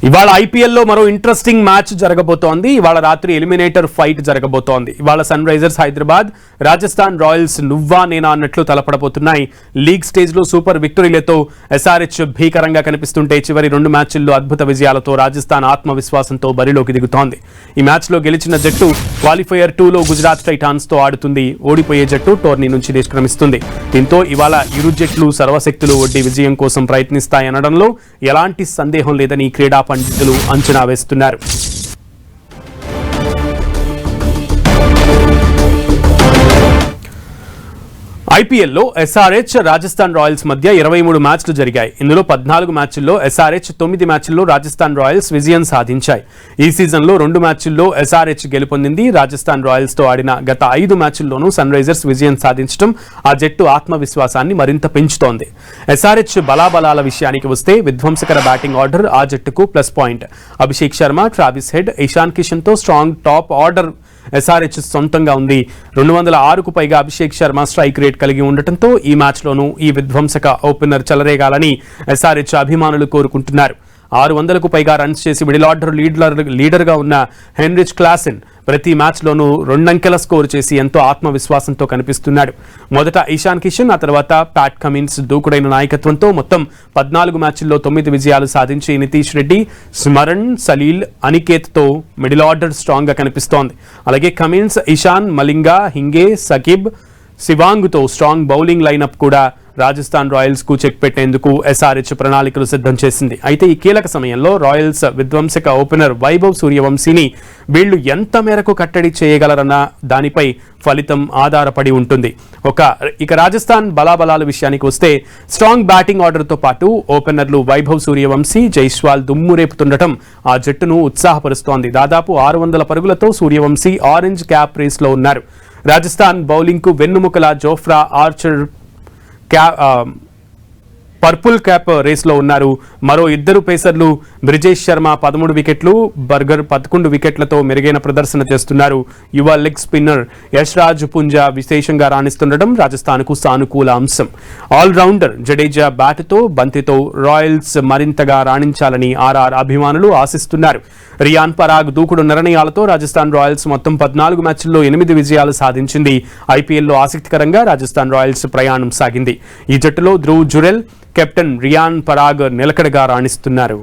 ఇవాళ ఐపీఎల్లో మరో ఇంట్రెస్టింగ్ మ్యాచ్ జరగబోతోంది. ఇవాళ రాత్రి ఎలిమినేటర్ ఫైట్ జరగబోతోంది. ఇవాళ Sunrisers Hyderabad Rajasthan Royals నువ్వా నేనా అన్నట్లు తలపడబోతున్నాయి. లీగ్ స్టేజ్ లో సూపర్ విక్టరీలతో ఎస్ఆర్హెచ్ భీకరంగా కనిపిస్తుంటే చివరి 2 మ్యాచ్ల్లో అద్భుత విజయాలతో రాజస్థాన్ ఆత్మవిశ్వాసంతో బరిలోకి దిగుతోంది. ఈ మ్యాచ్ లో గెలిచిన జట్టు క్వాలిఫైయర్ 2లో గుజరాత్ టైటాన్స్ తో ఆడుతుంది. ఓడిపోయే జట్టు టోర్నీ నుంచి నిష్క్రమిస్తుంది. దీంతో ఇవాళ ఇరు జట్లు సర్వశక్తులు ఒడ్డి విజయం కోసం ప్రయత్నిస్తాయనడంలో ఎలాంటి సందేహం లేదని క్రీడా పండితులు అంచనా వేస్తున్నారు. ఐపీఎల్లో ఎస్ఆర్హెచ్ రాజస్థాన్ రాయల్స్ మధ్య 23 మ్యాచ్లు జరిగాయి. ఇందులో 14 మ్యాచ్ల్లో ఎస్ఆర్హెచ్, 9 మ్యాచ్ల్లో రాజస్థాన్ రాయల్స్ విజయం సాధించాయి. ఈ సీజన్లో 2 మ్యాచ్ల్లో ఎస్ఆర్హెచ్ గెలుపొందింది. రాజస్థాన్ రాయల్స్ తో ఆడిన గత 5 మ్యాచ్ల్లోనూ సన్ రైజర్స్ విజయం సాధించడం ఆ జట్టు ఆత్మవిశ్వాసాన్ని మరింత పెంచుతోంది. ఎస్ఆర్హెచ్ బలాబలాల విషయానికి వస్తే విధ్వంసకర బ్యాటింగ్ ఆర్డర్ ఆ జట్టుకు plus point. Abhishek Sharma, Travis head, Ishan Kishan తో స్ట్రాంగ్ టాప్ ఆర్డర్ ఎస్ఆర్హెచ్ సొంతంగా ఉంది. 206కు పైగా అభిషేక్ శర్మ స్ట్రైక్ రేట్ కలిగి ఉండటంతో ఈ మ్యాచ్లోనూ ఈ విధ్వంసక ఓపెనర్ చెలరేగాలని ఎస్ఆర్హెచ్ అభిమానులు కోరుకుంటున్నారు. 600కు పైగా రన్స్ చేసి మిడిల్ ఆర్డర్ లీడర్గా ఉన్న హెన్రిచ్ క్లాసెన్ ప్రతి మ్యాచ్లోనూ 2 అంకెల స్కోర్ చేసి ఎంతో ఆత్మవిశ్వాసంతో కనిపిస్తున్నాడు. మొదట ఇషాన్ కిషన్, ఆ తర్వాత ప్యాట్ కమిన్స్ దూకుడైన నాయకత్వంతో మొత్తం 14 మ్యాచ్ల్లో 9 విజయాలు సాధించి నితీష్ రెడ్డి, స్మరణ్, సలీల్, అనికేత్తో మిడిల్ ఆర్డర్ స్ట్రాంగ్గా కనిపిస్తోంది. అలాగే కమిన్స్, ఇషాన్, మలింగా, హింగే, సకిబ్, సివాంగ్తో స్ట్రాంగ్ బౌలింగ్ లైనప్ కూడా రాజస్థాన్ రాయల్స్ కు చెక్ పెట్టేందుకు ఎస్ఆర్హెచ్ ప్రణాళికలు సిద్ధం చేసింది. అయితే ఈ కీలక సమయంలో రాయల్స్ విధ్వంసక ఓపెనర్ వైభవ్ సూర్యవంశీని వీళ్లు ఎంత మేరకు కట్టడి చేయగలరన్న దానిపై ఫలితం ఆధారపడి ఉంటుంది. ఇక రాజస్థాన్ బలాబలాల విషయానికి వస్తే స్ట్రాంగ్ బ్యాటింగ్ ఆర్డర్తో పాటు ఓపెనర్లు వైభవ్ సూర్యవంశీ, జైస్వాల్ దుమ్మురేపుతుండటం ఆ జట్టును ఉత్సాహపరుస్తోంది. దాదాపు 600 పరుగులతో సూర్యవంశీ ఆరెంజ్ క్యాప్ రేస్లో ఉన్నారు. రాజస్థాన్ బౌలింగ్కు వెన్నుముకల జోఫ్రా ఆర్చర్ పర్పుల్ క్యాప్ రేస్లో ఉన్నారు. మరో 2 పేసర్లు బ్రిజేష్ శర్మ 13 వికెట్లు, బర్గర్ 11 వికెట్లతో మెరుగైన ప్రదర్శన చేస్తున్నారు. యువ లెగ్ స్పిన్నర్ యశ్రాజ్ పుంజా విశేషంగా రాణిస్తుండటం రాజస్థాన్కు సానుకూల అంశం. ఆల్రౌండర్ జడేజా బ్యాటుతో, బంతితో రాయల్స్ మరింతగా రాణించాలని ఆర్ఆర్ అభిమానులు ఆశిస్తున్నారు. రియాన్ పరాగ్ దూకుడు నిర్ణయాలతో రాజస్థాన్ రాయల్స్ మొత్తం 14 మ్యాచ్ల్లో 8 విజయాలు సాధించింది. ఐపీఎల్లో ఆసక్తికరంగా రాజస్థాన్ రాయల్స్ ప్రయాణం సాగింది. ఈ జట్టులో ధ్రువ్ జురెల్, కెప్టెన్ రియాన్ పరాగ్ నిలకడగా రాణిస్తున్నారు.